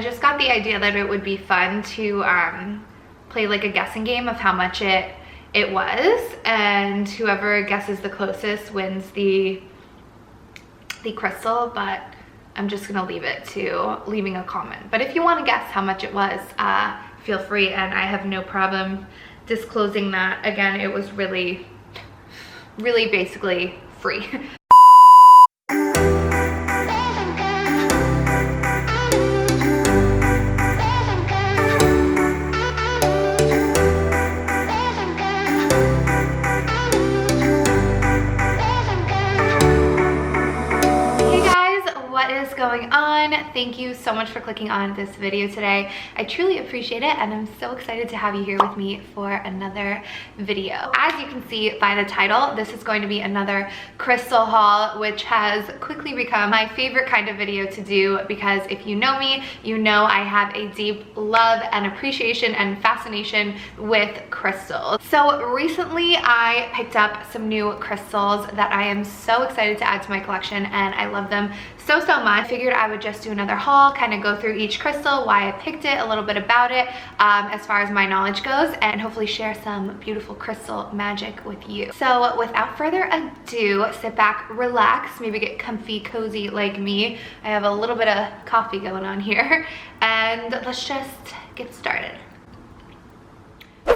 I just got the idea that it would be fun to play like a guessing game of how much it was, and whoever guesses the closest wins the crystal, but I'm just gonna leave it to leaving a comment. But if you want to guess how much it was, feel free, and I have no problem disclosing that. Again, it was really basically free. Going on. Thank you so much for clicking on this video today. I truly appreciate it, and I'm so excited to have you here with me for another video. As you can see by the title, this is going to be another crystal haul, which has quickly become my favorite kind of video to do, because if you know me, you know I have a deep love and appreciation and fascination with crystals. So recently I picked up some new crystals that I am so excited to add to my collection, and I love them so much. I figured I would just do another haul, kind of go through each crystal, why I picked it, a little bit about it, as far as my knowledge goes, and hopefully share some beautiful crystal magic with you. So without further ado, sit back, relax, maybe get comfy, cozy like me. I have a little bit of coffee going on here, and let's just get started.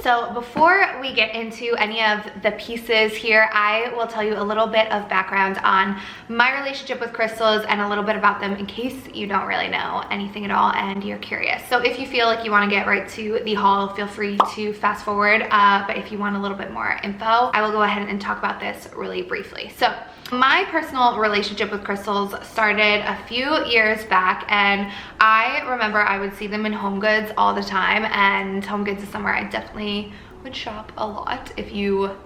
So before we get into any of the pieces here, I will tell you a little bit of background on my relationship with crystals and a little bit about them in case you don't really know anything at all and you're curious. So if you feel like you want to get right to the haul, feel free to fast forward. But if you want a little bit more info, I will go ahead and talk about this really briefly. So my personal relationship with crystals started a few years back, and I remember I would see them in Home Goods all the time, and Home Goods is somewhere I definitely would shop a lot. If you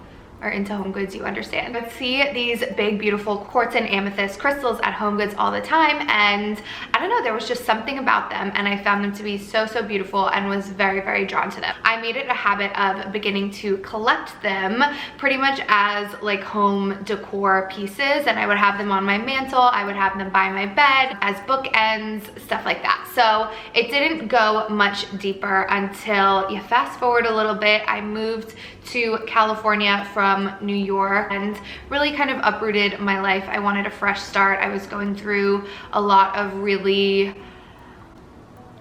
are into Home Goods, you understand. I would see these big, beautiful quartz and amethyst crystals at Home Goods all the time, and I don't know, there was just something about them, and I found them to be so beautiful and was very drawn to them. I made it a habit of beginning to collect them pretty much as like home decor pieces, and I would have them on my mantle, I would have them by my bed as bookends, stuff like that. So it didn't go much deeper until you fast forward a little bit. I moved to California from New York and really kind of uprooted my life. I wanted a fresh start. I was going through a lot of really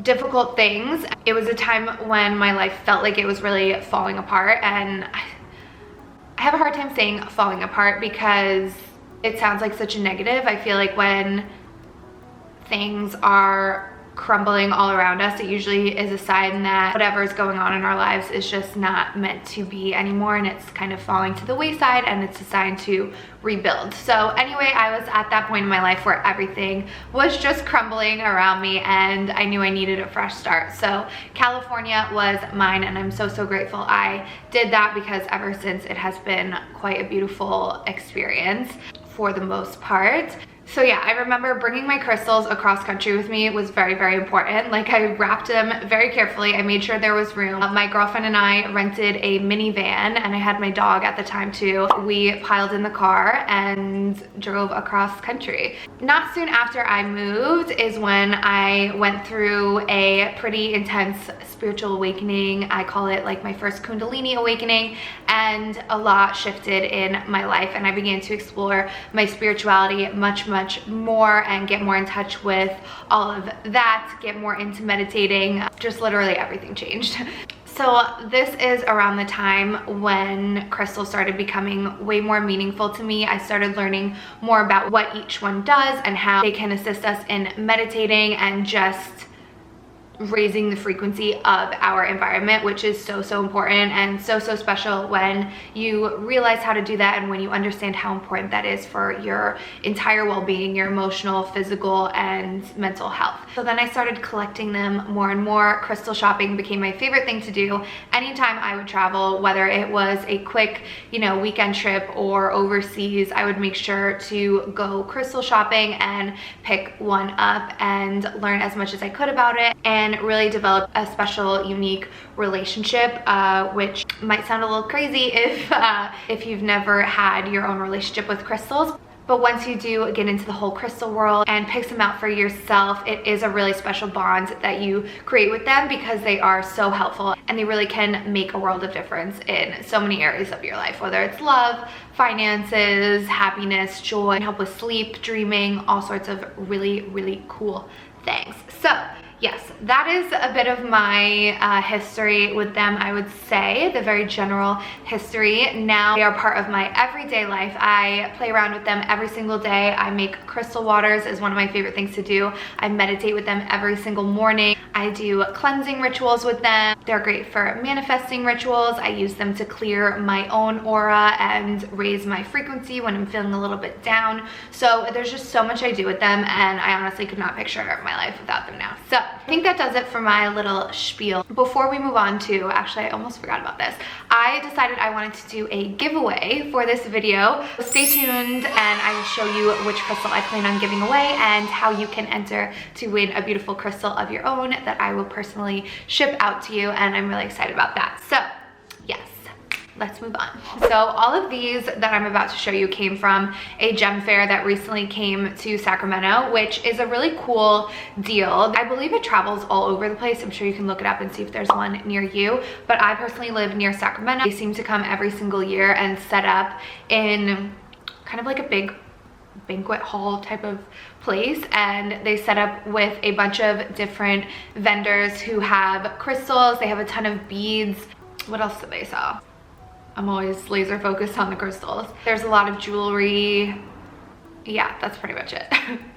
difficult things. It was a time when my life felt like it was really falling apart, and I have a hard time saying falling apart because it sounds like such a negative. I feel like when things are crumbling all around us, it usually is a sign that whatever is going on in our lives is just not meant to be anymore, and it's kind of falling to the wayside, and it's a sign to rebuild. So anyway, I was at that point in my life where everything was just crumbling around me, and I knew I needed a fresh start. So California was mine, and I'm so grateful I did that, because ever since it has been quite a beautiful experience for the most part. So yeah, I remember bringing my crystals across country with me was very important. Like, I wrapped them very carefully. I made sure there was room. My girlfriend and I rented a minivan, and I had my dog at the time too. We piled in the car and drove across country. Not soon after I moved is when I went through a pretty intense spiritual awakening. I call it like my first Kundalini awakening, and a lot shifted in my life, and I began to explore my spirituality much more and get more in touch with all of that, get more into meditating. Just literally everything changed. So this is around the time when crystals started becoming way more meaningful to me. I started learning more about what each one does and how they can assist us in meditating and just raising the frequency of our environment, which is so important and so special when you realize how to do that, and when you understand how important that is for your entire well-being, your emotional, physical, and mental health. So then I started collecting them more and more. Crystal shopping became my favorite thing to do anytime I would travel, whether it was a quick, weekend trip or overseas. I would make sure to go crystal shopping and pick one up and learn as much as I could about it, and really develop a special, unique relationship, which might sound a little crazy if you've never had your own relationship with crystals. But once you do get into the whole crystal world and pick some out for yourself, it is a really special bond that you create with them because they are so helpful and they really can make a world of difference in so many areas of your life, whether it's love, finances, happiness, joy, help with sleep, dreaming, all sorts of really, really cool things. So yes, that is a bit of my history with them, I would say, the very general history. Now they are part of my everyday life. I play around with them every single day. I make crystal waters is one of my favorite things to do. I meditate with them every single morning. I do cleansing rituals with them. They're great for manifesting rituals. I use them to clear my own aura and raise my frequency when I'm feeling a little bit down. So there's just so much I do with them, and I honestly could not picture my life without them now. So I think that does it for my little spiel. Before we move on to, actually I almost forgot about this. I decided I wanted to do a giveaway for this video. So stay tuned and I will show you which crystal I plan on giving away and how you can enter to win a beautiful crystal of your own that I will personally ship out to you, and I'm really excited about that. So yes, let's move on. So all of these that I'm about to show you came from a gem fair that recently came to Sacramento, which is a really cool deal. I believe it travels all over the place. I'm sure you can look it up and see if there's one near you, but I personally live near Sacramento. They seem to come every single year and set up in kind of like a big banquet hall type of place, and they set up with a bunch of different vendors who have crystals. They have a ton of beads. What else did they sell? I'm always laser focused on the crystals. There's a lot of jewelry. Yeah, that's pretty much it.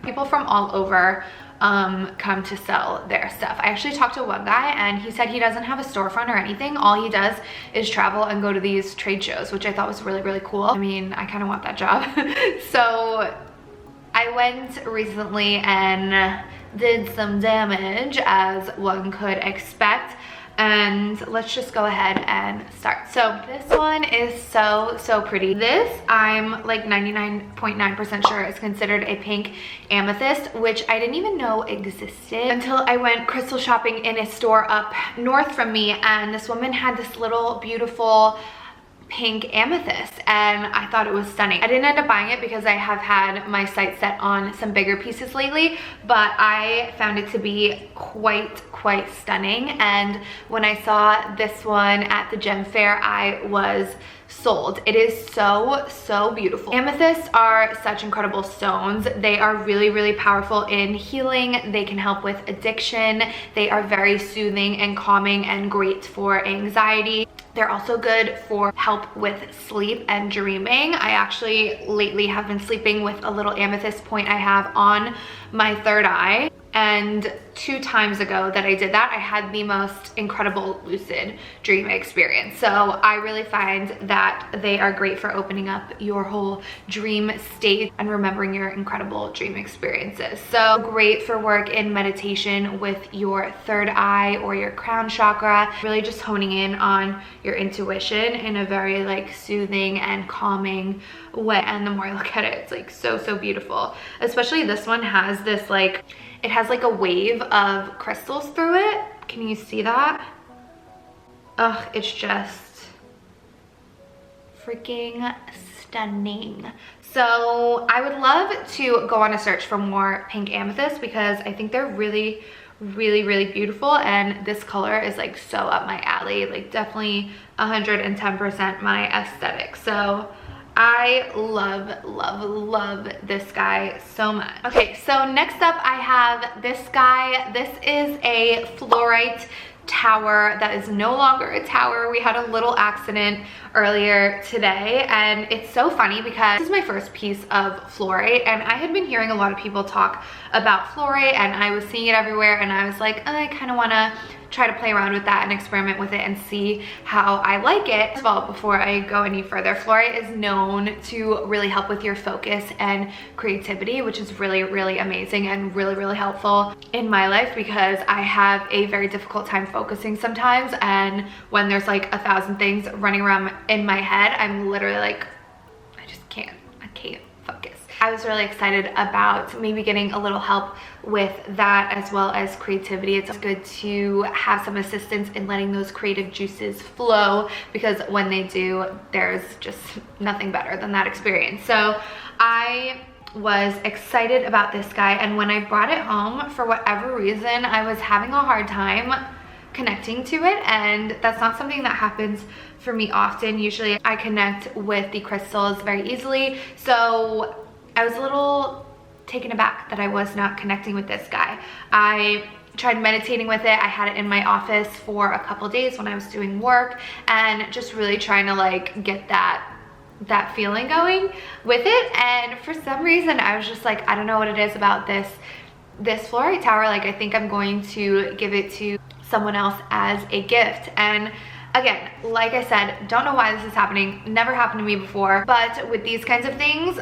People from all over come to sell their stuff. I actually talked to one guy and he said he doesn't have a storefront or anything. All he does is travel and go to these trade shows, which I thought was really, really cool. I mean, I kind of want that job. So I went recently and did some damage, as one could expect. And let's just go ahead and start. So this one is so pretty. This, I'm like 99.9% sure is considered a pink amethyst, which I didn't even know existed until I went crystal shopping in a store up north from me, and this woman had this little beautiful pink amethyst and I thought it was stunning. I didn't end up buying it because I have had my sights set on some bigger pieces lately, but I found it to be quite stunning, and when I saw this one at the gem fair, I was sold. It is so beautiful. Amethysts are such incredible stones. They are really powerful in healing. They can help with addiction. They are very soothing and calming and great for anxiety. They're also good for help with sleep and dreaming. I actually lately have been sleeping with a little amethyst point I have on my third eye. And 2 times ago that I did that, I had the most incredible lucid dream experience. So I really find that they are great for opening up your whole dream state and remembering your incredible dream experiences. So great for work in meditation with your third eye or your crown chakra, really just honing in on your intuition in a very like soothing and calming way. And the more I look at it, it's like so beautiful. Especially this one has this like, it has like a wave of crystals through it. Can you see that? Ugh, it's just freaking stunning. So I would love to go on a search for more pink amethysts because I think they're really beautiful, and this color is like so up my alley, like definitely 110% my aesthetic. So I love this guy so much. Okay, so next up I have this guy. This is a fluorite tower that is no longer a tower. We had a little accident earlier today, and it's so funny because this is my first piece of fluorite, and I had been hearing a lot of people talk about fluorite, and I was seeing it everywhere, and I was like, I kind of want to try to play around with that and experiment with it and see how I like it. First of all, before I go any further, fluorite is known to really help with your focus and creativity, which is really amazing and really helpful in my life because I have a very difficult time focusing sometimes, and when there's like 1,000 things running around in my head, I'm literally like, I can't focus. I was really excited about maybe getting a little help with that as well as creativity. It's good to have some assistance in letting those creative juices flow, because when they do, there's just nothing better than that experience. So I was excited about this guy, and when I brought it home, for whatever reason, I was having a hard time connecting to it, and that's not something that happens for me often. Usually I connect with the crystals very easily, so I was a little taken aback that I was not connecting with this guy. I tried meditating with it. I had it in my office for a couple days when I was doing work, and just really trying to like get that feeling going with it. And for some reason I was just like, I don't know what it is about this fluorite tower. Like, I think I'm going to give it to someone else as a gift. And again, like I said, don't know why this is happening, never happened to me before, but with these kinds of things,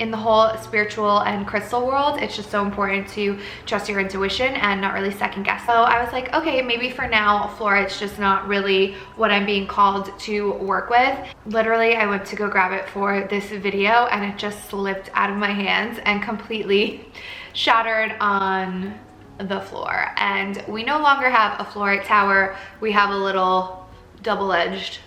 in the whole spiritual and crystal world, it's just so important to trust your intuition and not really second guess. So I was like, okay, maybe for now fluorite's just not really what I'm being called to work with. Literally, I went to go grab it for this video and it just slipped out of my hands and completely shattered on the floor. And we no longer have a fluorite tower, we have a little double-edged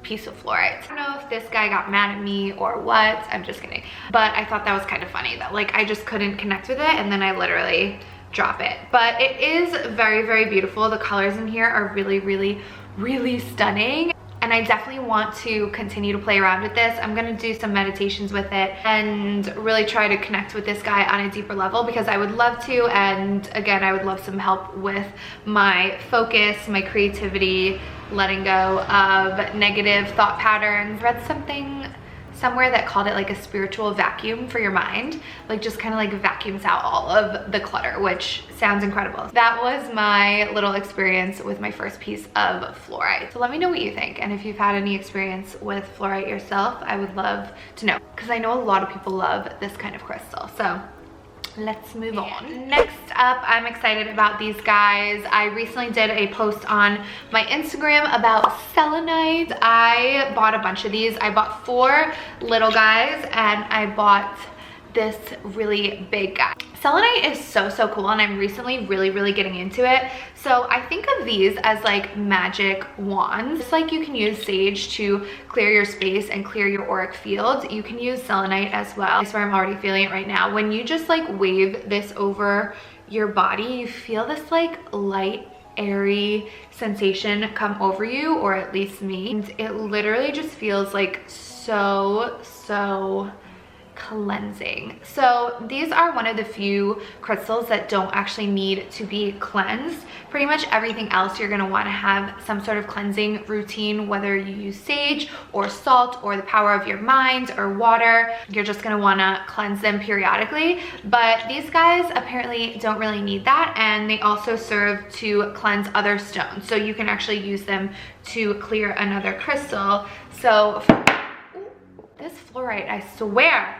piece of fluorite. I don't know if this guy got mad at me or what, I'm just kidding, but I thought that was kind of funny that like I just couldn't connect with it, and then I literally drop it. But it is very, very beautiful. The colors in here are really, really, really stunning, and I definitely want to continue to play around with this. I'm gonna do some meditations with it and really try to connect with this guy on a deeper level, because I would love to, and again, I would love some help with my focus, my creativity, letting go of negative thought patterns. Read something somewhere that called it like a spiritual vacuum for your mind, like just kind of like vacuums out all of the clutter, which sounds incredible. That was my little experience with my first piece of fluorite. So let me know what you think, and if you've had any experience with fluorite yourself, I would love to know, because I know a lot of people love this kind of crystal. So let's move on. Next up, I'm excited about these guys. I recently did a post on my Instagram about selenite. I bought a bunch of these. I bought 4 little guys and I bought this really big guy. Selenite is so cool, and I'm recently really getting into it. So I think of these as like magic wands. Just like you can use sage to clear your space and clear your auric field, you can use selenite as well. I swear I'm already feeling it right now. When you just like wave this over your body, you feel this like light, airy sensation come over you, or at least me. And it literally just feels like so cleansing. So these are one of the few crystals that don't actually need to be cleansed. Pretty much everything else you're going to want to have some sort of cleansing routine, whether you use sage or salt or the power of your mind or water. You're just going to want to cleanse them periodically, but these guys apparently don't really need that, and they also serve to cleanse other stones, so you can actually use them to clear another crystal. So this fluorite, I swear,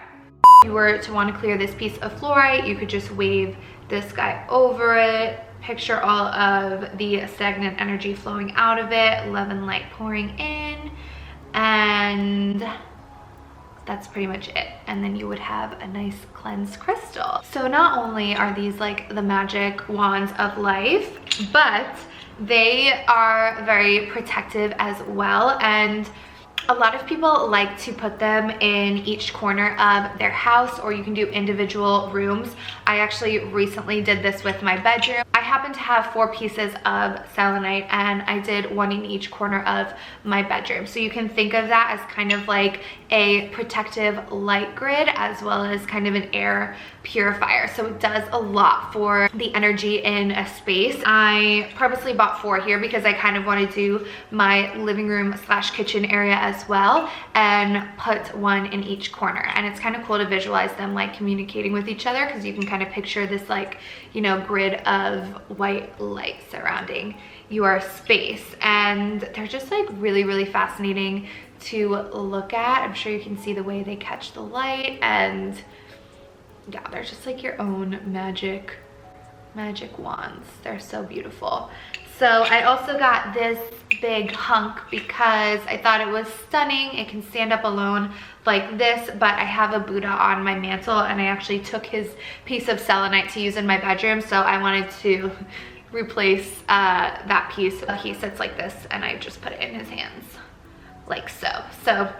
if you were to want to clear this piece of fluorite, you could just wave this guy over it. Picture all of the stagnant energy flowing out of it, love and light pouring in, and that's pretty much it. And then you would have a nice cleansed crystal. So not only are these like the magic wands of life, but they are very protective as well. And a lot of people like to put them in each corner of their house, or you can do individual rooms. I actually recently did this with my bedroom. I happen to have 4 pieces of selenite, and I did one in each corner of my bedroom. So you can think of that as kind of like a protective light grid, as well as kind of an air purifier. So it does a lot for the energy in a space. I purposely bought 4 here because I kind of want to do my living room / kitchen area as well, and put one in each corner. And it's kind of cool to visualize them like communicating with each other, because you can kind of picture this like, you know, grid of white light surrounding your space. And they're just like really fascinating to look at. I'm sure you can see the way they catch the light, and yeah, they're just like your own magic wands. They're so beautiful. So I also got this big hunk because I thought it was stunning. It can stand up alone like this, but I have a Buddha on my mantle, and I actually took his piece of selenite to use in my bedroom, so I wanted to replace that piece. He sits like this, and I just put it in his hands like so. So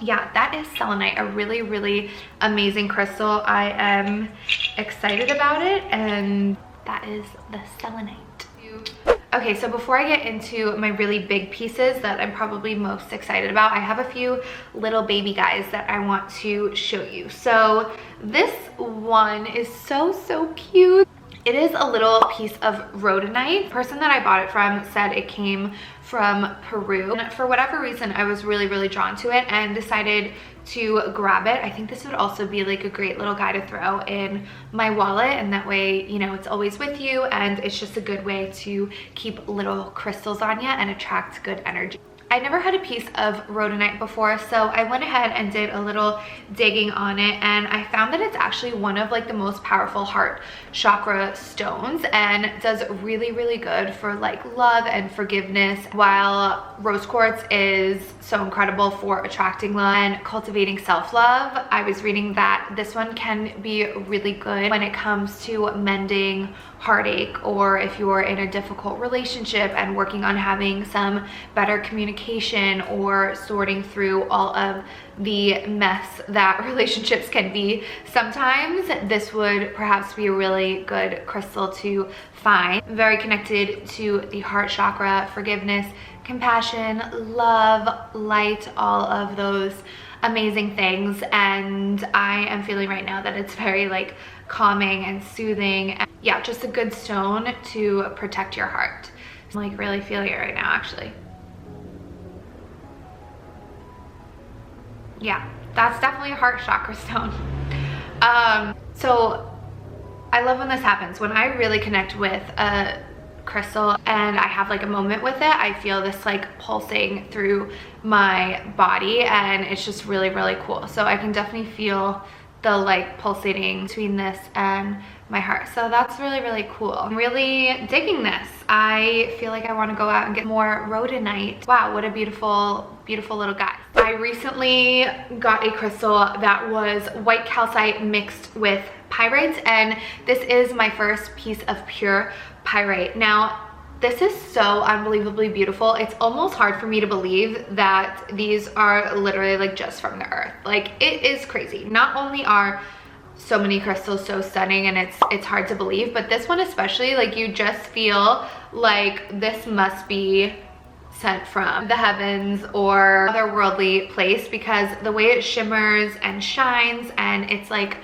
yeah, that is selenite, a really, really amazing crystal. I am excited about it, and that is the selenite. Okay, so before I get into my really big pieces that I'm probably most excited about, I have a few little baby guys that I want to show you. So this one is so cute. It is a little piece of rhodonite. The person that I bought it from said it came from Peru. And for whatever reason, I was really drawn to it and decided to grab it. I think this would also be like a great little guy to throw in my wallet, and that way, you know, it's always with you, and it's just a good way to keep little crystals on you and attract good energy. I never had a piece of rhodonite before, so I went ahead and did a little digging on it, and I found that it's actually one of like the most powerful heart chakra stones, and does really good for like love and forgiveness, while rose quartz is so incredible for attracting love and cultivating self-love. I was reading that this one can be really good when it comes to mending heartache, or if you're in a difficult relationship and working on having some better communication, or sorting through all of the mess that relationships can be sometimes. This would perhaps be a really good crystal to find. Very connected to the heart chakra, forgiveness, compassion, love, light, all of those amazing things. And I am feeling right now that it's very like calming and soothing, and yeah, just a good stone to protect your heart. I'm like really feeling it right now, actually. Yeah, that's definitely a heart chakra stone. So I love when this happens. When I really connect with a crystal and I have like a moment with it, I feel this like pulsing through my body, and it's just really cool. So I can definitely feel the like pulsating between this and my heart. So that's really cool. I'm really digging this. I feel like I want to go out and get more rhodonite. Wow, what a beautiful little guy. I recently got a crystal that was white calcite mixed with pyrite, and this is my first piece of pure pyrite. Now, this is so unbelievably beautiful. It's almost hard for me to believe that these are literally like just from the earth. Like, it is crazy. Not only are so many crystals so stunning, and it's hard to believe, but this one especially, like, you just feel like this must be sent from the heavens or otherworldly place, because the way it shimmers and shines, and it's like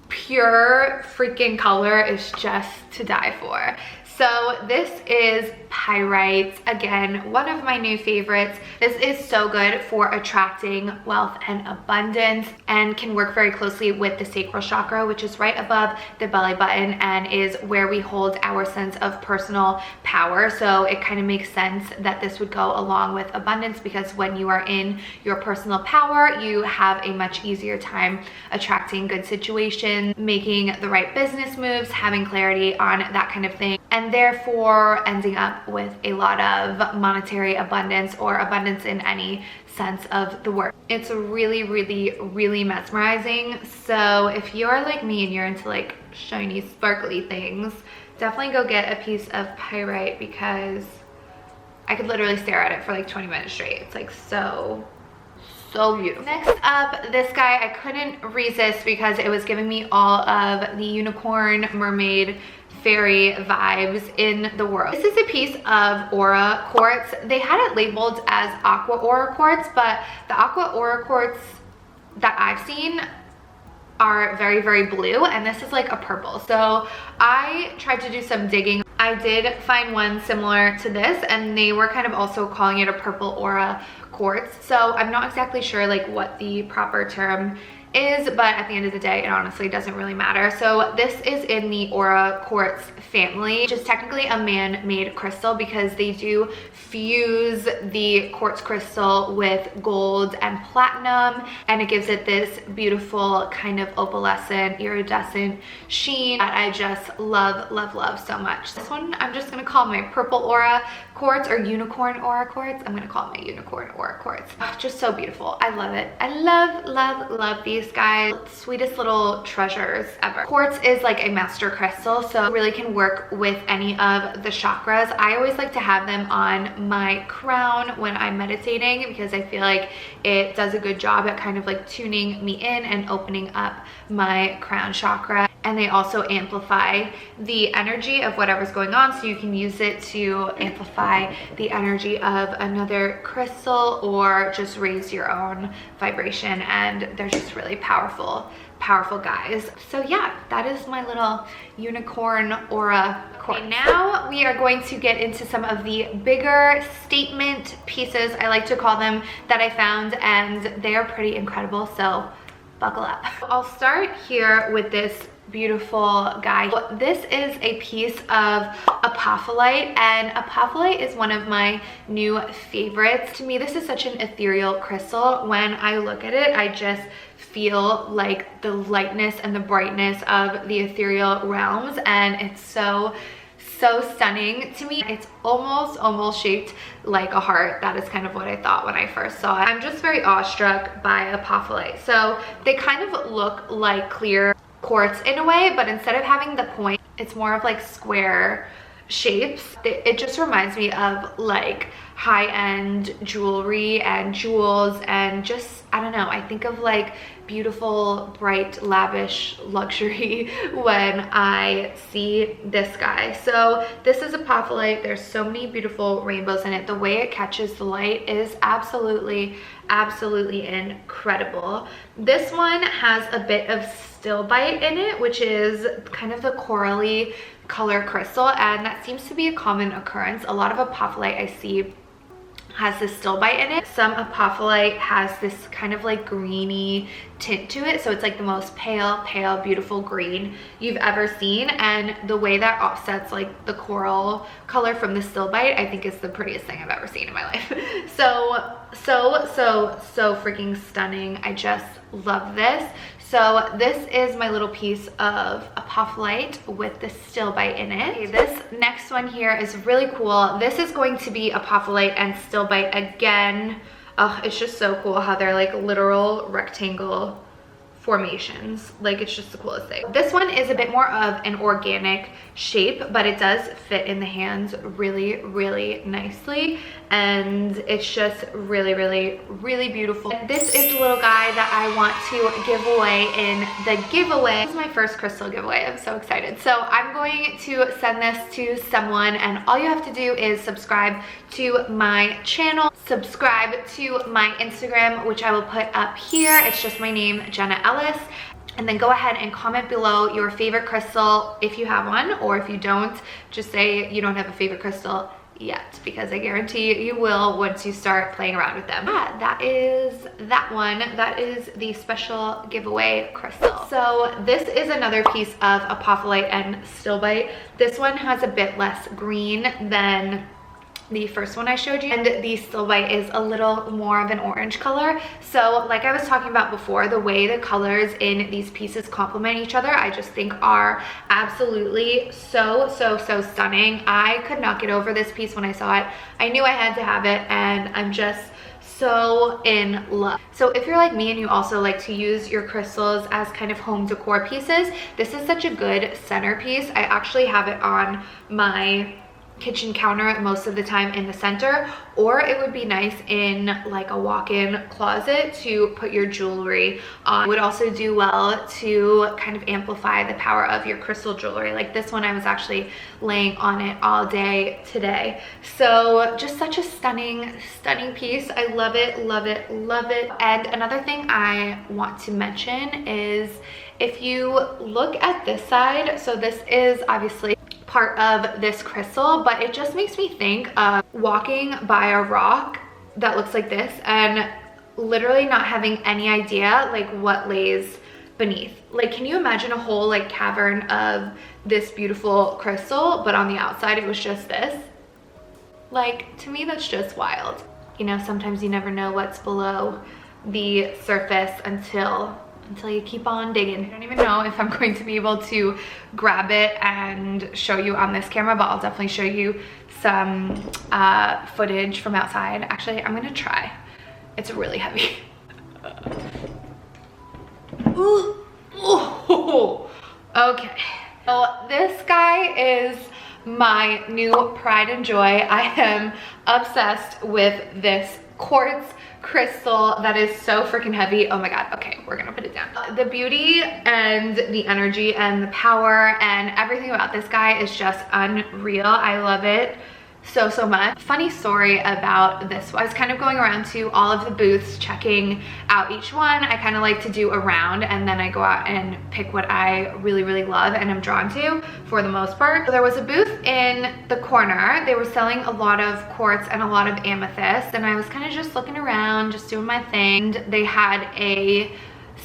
pure freaking color, is just to die for. So this is pyrite, again, one of my new favorites. This is so good for attracting wealth and abundance, and can work very closely with the sacral chakra, which is right above the belly button and is where we hold our sense of personal power. So it kind of makes sense that this would go along with abundance, because when you are in your personal power, you have a much easier time attracting good situations, making the right business moves, having clarity on that kind of thing, and therefore ending up with a lot of monetary abundance, or abundance in any sense of the word. It's really mesmerizing. So if you're like me and you're into like shiny, sparkly things, definitely go get a piece of pyrite, because I could literally stare at it for like 20 minutes straight. It's like so beautiful. Next up, this guy, I couldn't resist because it was giving me all of the unicorn, mermaid, fairy vibes in the world. This is a piece of aura quartz. They had it labeled as aqua aura quartz, but the aqua aura quartz that I've seen are very blue, and this is like a purple. So I tried to do some digging. I did find one similar to this, and they were kind of also calling it a purple aura quartz. So I'm not exactly sure like what the proper term is, but at the end of the day, it honestly doesn't really matter. So this is in the Aura Quartz family, which is technically a man-made crystal because they do fuse the quartz crystal with gold and platinum, and it gives it this beautiful kind of opalescent, iridescent sheen that I just love, love, love so much. This one I'm just gonna call my purple aura quartz, or unicorn aura quartz. I'm gonna call it my unicorn aura quartz. Oh, just so beautiful. I love it. I love, love, love these guys. Sweetest little treasures ever. Quartz is like a master crystal, so it really can work with any of the chakras. I always like to have them on my crown when I'm meditating because I feel like it does a good job at kind of like tuning me in and opening up my crown chakra. And they also amplify the energy of whatever's going on, so you can use it to amplify the energy of another crystal or just raise your own vibration, and they're just really powerful guys. So yeah, that is my little unicorn aura quartz. Okay, now we are going to get into some of the bigger statement pieces, I like to call them, that I found, and they are pretty incredible, so buckle up. I'll start here with this beautiful guy. This is a piece of apophyllite, and apophyllite is one of my new favorites. To me, this is such an ethereal crystal. When I look at it, I just feel like the lightness and the brightness of the ethereal realms, and it's so stunning to me. It's almost shaped like a heart. That is kind of what I thought when I first saw it. I'm just very awestruck by apophyllite. So they kind of look like clear quartz in a way, but instead of having the point, it's more of like square shapes. It just reminds me of like high-end jewelry and jewels, and just, I don't know, I think of like beautiful, bright, lavish luxury when I see this guy. So this is apophyllite. There's so many beautiful rainbows in it. The way it catches the light is absolutely incredible. This one has a bit of stilbite in it, which is kind of the corally color crystal, and that seems to be a common occurrence. A lot of apophyllite I see has this stilbite in it. Some apophyllite has this kind of like greeny tint to it, so it's like the most pale beautiful green you've ever seen, and the way that offsets like the coral color from the stilbite, I think is the prettiest thing I've ever seen in my life. So freaking stunning. I just love this. So this is my little piece of apophyllite with the stilbite in it. Okay, this next one here is really cool. This is going to be apophyllite and stilbite again. Oh, it's just so cool how they're like literal rectangle formations. Like, it's just the coolest thing. This one is a bit more of an organic shape, but it does fit in the hands really nicely, and it's just really beautiful. And this is the little guy that I want to give away in the giveaway. This is my first crystal giveaway. I'm so excited. So I'm going to send this to someone, and all you have to do is subscribe to my channel, subscribe to my Instagram, which I will put up here. It's just my name, Genna Ellis. And then go ahead and comment below your favorite crystal if you have one, or if you don't, just say you don't have a favorite crystal yet, because I guarantee you will once you start playing around with them. Yeah, that is that one. That is the special giveaway crystal. So this is another piece of apophyllite and stilbite. This one has a bit less green than the first one I showed you, and the stilbite is a little more of an orange color. So like I was talking about before, the way the colors in these pieces complement each other, I just think are absolutely so stunning. I could not get over this piece when I saw it. I knew I had to have it, and I'm just so in love. So if you're like me and you also like to use your crystals as kind of home decor pieces, this is such a good centerpiece. I actually have it on my kitchen counter most of the time in the center, or it would be nice in like a walk-in closet to put your jewelry on. It would also do well to kind of amplify the power of your crystal jewelry. Like this one, I was actually laying on it all day today. So just such a stunning piece. I love it. And another thing I want to mention is, if you look at this side, so this is obviously part of this crystal, but it just makes me think of walking by a rock that looks like this and literally not having any idea like what lays beneath. Like, can you imagine a whole like cavern of this beautiful crystal, but on the outside it was just this? Like, to me, that's just wild. You know, sometimes you never know what's below the surface until you keep on digging. I don't even know if I'm going to be able to grab it and show you on this camera, but I'll definitely show you some footage from outside. Actually, I'm gonna try. It's really heavy. Ooh. Ooh. Okay. So this guy is my new pride and joy. I am obsessed with this quartz crystal that is so freaking heavy. Oh my god. Okay, we're gonna put it down. The beauty and the energy and the power and everything about this guy is just unreal. I love it so much. Funny story about this one. I was kind of going around to all of the booths checking out each one. I kind of like to do a round and then I go out and pick what I really love and I'm drawn to for the most part. So there was a booth in the corner. They were selling a lot of quartz and a lot of amethyst, and I was kind of just looking around, just doing my thing. They had a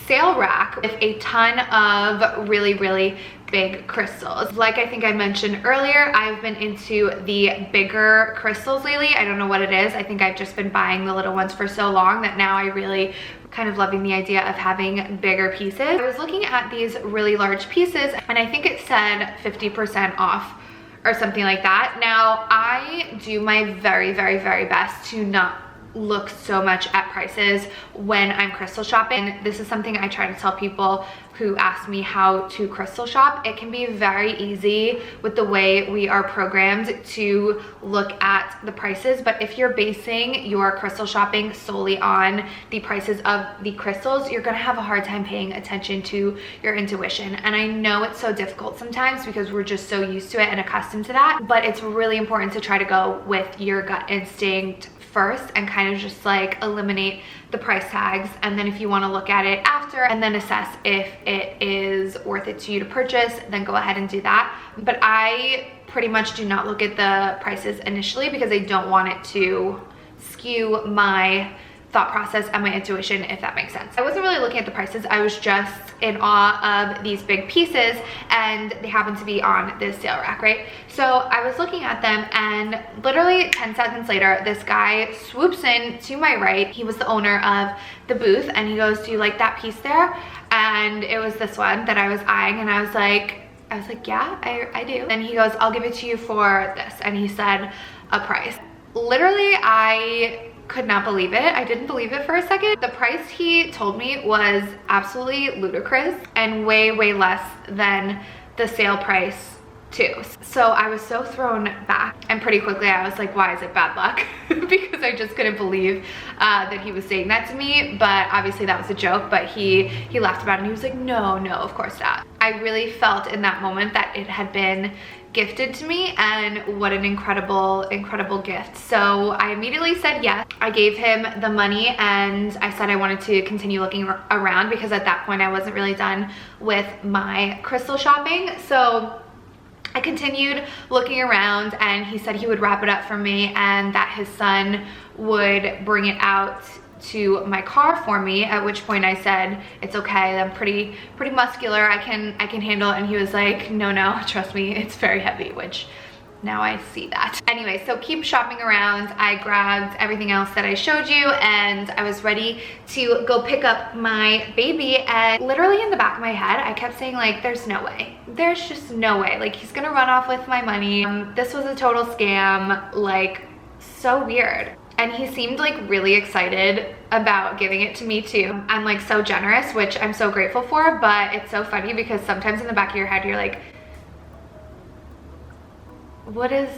sale rack with a ton of really big crystals. Like I think I mentioned earlier, I've been into the bigger crystals lately. I don't know what it is. I think I've just been buying the little ones for so long that now I really kind of loving the idea of having bigger pieces. I was looking at these really large pieces and I think it said 50% off or something like that. Now, I do my very best to not look so much at prices when I'm crystal shopping. This is something I try to tell people who ask me how to crystal shop. It can be very easy with the way we are programmed to look at the prices, but if you're basing your crystal shopping solely on the prices of the crystals, you're gonna have a hard time paying attention to your intuition. And I know it's so difficult sometimes because we're just so used to it and accustomed to that, but it's really important to try to go with your gut instinct first and kind of just like eliminate the price tags, and then if you want to look at it after and then assess if it is worth it to you to purchase, then go ahead and do that. But I pretty much do not look at the prices initially because I don't want it to skew my thought process and my intuition, if that makes sense. I wasn't really looking at the prices. I was just in awe of these big pieces and they happened to be on this sale rack, right? So I was looking at them and literally 10 seconds later, this guy swoops in to my right. He was the owner of the booth and he goes, "Do you like that piece there?" And it was this one that I was eyeing and I was like, "Yeah, I do." And he goes, "I'll give it to you for this." And he said a price. Literally, I could not believe it. I didn't believe it for a second. The price he told me was absolutely ludicrous and way less than the sale price too. So I was so thrown back, and pretty quickly I was like, why is it bad luck? Because I just couldn't believe that he was saying that to me. But obviously that was a joke, but he laughed about it and he was like, no, of course not. I really felt in that moment that it had been gifted to me, and what an incredible gift. So I immediately said yes. I gave him the money and I said I wanted to continue looking around because at that point I wasn't really done with my crystal shopping. So I continued looking around and he said he would wrap it up for me and that his son would bring it out to my car for me, at which point I said, "It's okay, I'm pretty muscular, I can handle it." And he was like, no, trust me, it's very heavy, which now I see that. Anyway, so keep shopping around. I grabbed everything else that I showed you and I was ready to go pick up my baby, and literally in the back of my head I kept saying like, there's no way, there's just no way, like he's gonna run off with my money. This was a total scam, like so weird. And he seemed like really excited about giving it to me too. I'm like so generous, which I'm so grateful for, but it's so funny because sometimes in the back of your head you're like, what is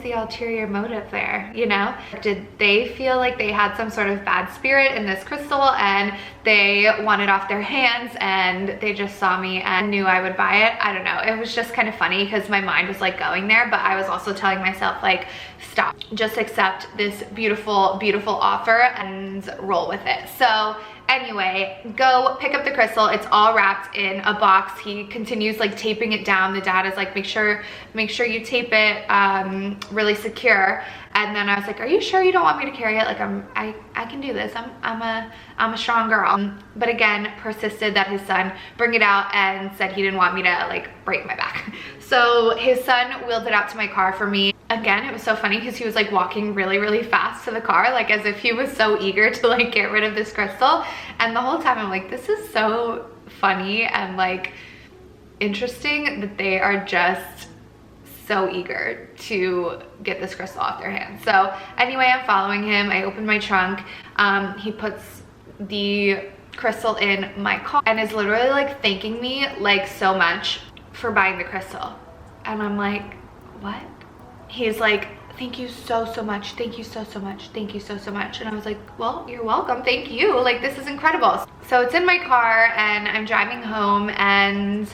the ulterior motive there, you know? Did they feel like they had some sort of bad spirit in this crystal and they wanted off their hands and they just saw me and knew I would buy it? I don't know. It was just kind of funny because my mind was like going there, but I was also telling myself like, stop, just accept this beautiful offer and roll with it. So anyway, go pick up the crystal. It's all wrapped in a box. He continues like taping it down. The dad is like, make sure you tape it really secure. And then I was like, are you sure you don't want me to carry it? Like I can do this. I'm a strong girl. But again, persisted that his son bring it out and said he didn't want me to like break my back. So his son wheeled it out to my car for me. Again, it was so funny because he was like walking really, really fast to the car, like as if he was so eager to like get rid of this crystal. And the whole time I'm like, this is so funny and like interesting that they are just so eager to get this crystal off their hands. So anyway, I'm following him. I opened my trunk. He puts the crystal in my car and is literally like thanking me like so much for buying the crystal. And I'm like, what? He's like, thank you so much, thank you so much, thank you so much. And I was like, well, you're welcome, thank you, like this is incredible. So it's in my car and I'm driving home, and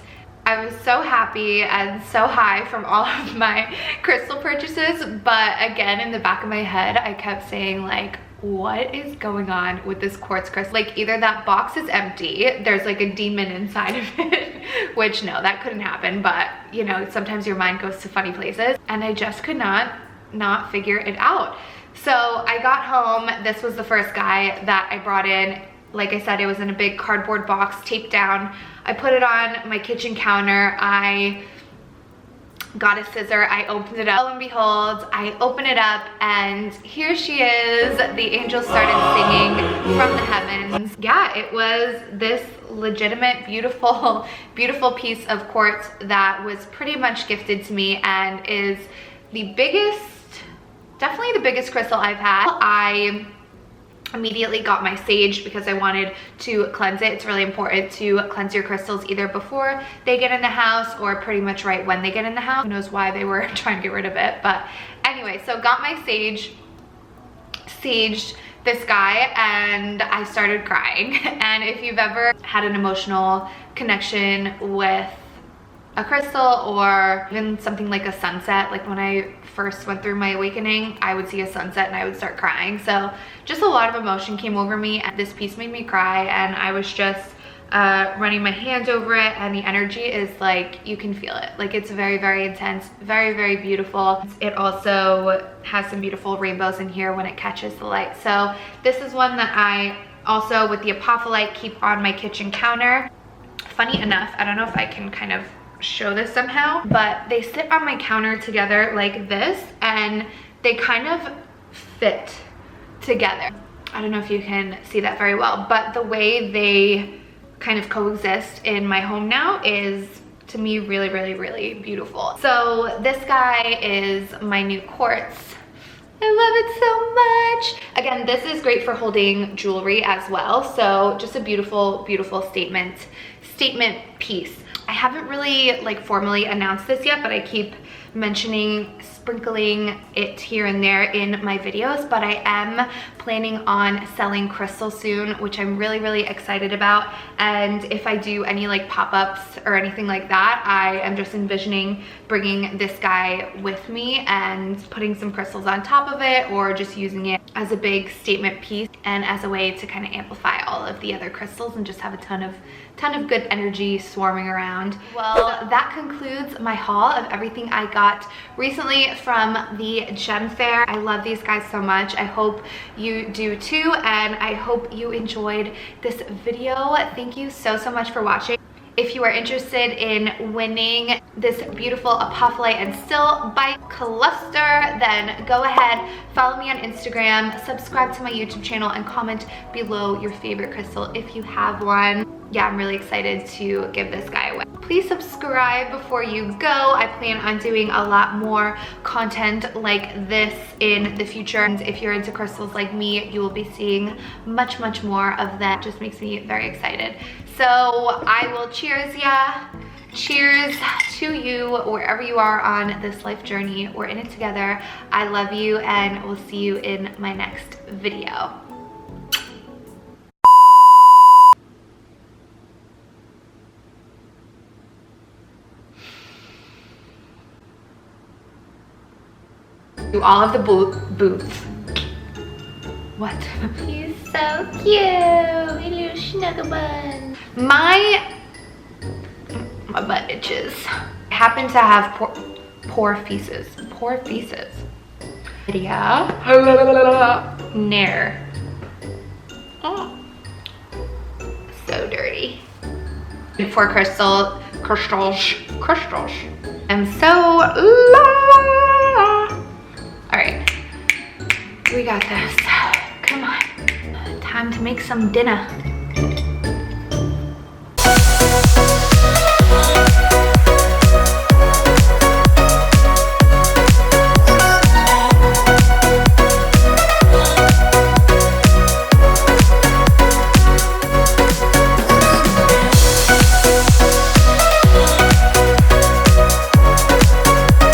I was so happy and so high from all of my crystal purchases. But again, in the back of my head, I kept saying like, what is going on with this quartz crystal? Like either that box is empty, there's like a demon inside of it, which no, that couldn't happen, but you know, sometimes your mind goes to funny places, and I just could not figure it out. So I got home. This was the first guy that I brought in. Like I said, it was in a big cardboard box taped down. I put it on my kitchen counter. I got a scissor, I opened it up. Lo and behold, I open it up and here she is. The angels started singing from the heavens. Yeah, it was this legitimate, beautiful piece of quartz that was pretty much gifted to me and is the biggest, definitely the biggest crystal I've had. I immediately got my sage because I wanted to cleanse it. It's really important to cleanse your crystals either before they get in the house or pretty much right when they get in the house. Who knows why they were trying to get rid of it, but anyway, so got my sage, saged this guy, and I started crying. And if you've ever had an emotional connection with a crystal or even something like a sunset, like when I first went through my awakening, I would see a sunset and I would start crying. So just a lot of emotion came over me, and this piece made me cry, and I was just running my hand over it, and the energy is like, you can feel it. Like it's very intense, very beautiful. It also has some beautiful rainbows in here when it catches the light. So this is one that I also, with the apophyllite, keep on my kitchen counter. Funny enough, I don't know if I can kind of show this somehow, but they sit on my counter together like this, and they kind of fit together. I don't know if you can see that very well, but the way they kind of coexist in my home now is, to me, really beautiful. So this guy is my new quartz. I love it so much. Again, this is great for holding jewelry as well. So just a beautiful statement piece. I haven't really like formally announced this yet, but I keep mentioning, sprinkling it here and there in my videos, but I am planning on selling crystals soon, which I'm really excited about. And if I do any like pop-ups or anything like that, I am just envisioning bringing this guy with me and putting some crystals on top of it, or just using it as a big statement piece and as a way to kind of amplify all of the other crystals and just have a ton of good energy swarming around. Well, that concludes my haul of everything I got recently from the gem fair. I love these guys so much. I hope you do too, and I hope you enjoyed this video. Thank you so much for watching. If you are interested in winning this beautiful apophyllite and stilbite cluster, then go ahead, follow me on Instagram, subscribe to my YouTube channel, and comment below your favorite crystal if you have one. Yeah, I'm really excited to give this guy away. Please subscribe before you go. I plan on doing a lot more content like this in the future. And if you're into crystals like me, you will be seeing much more of that. Just makes me very excited. So I will cheers ya. Cheers to you wherever you are on this life journey. We're in it together. I love you, and we'll see you in my next video. Do all of the booths. What? He's so cute. A little snuggle bun. My butt itches. I happen to have poor feces. Poor feces. Yeah. Nair. Oh. So dirty. For crystals. I'm so Alright. We got this. Come on. Time to make some dinner.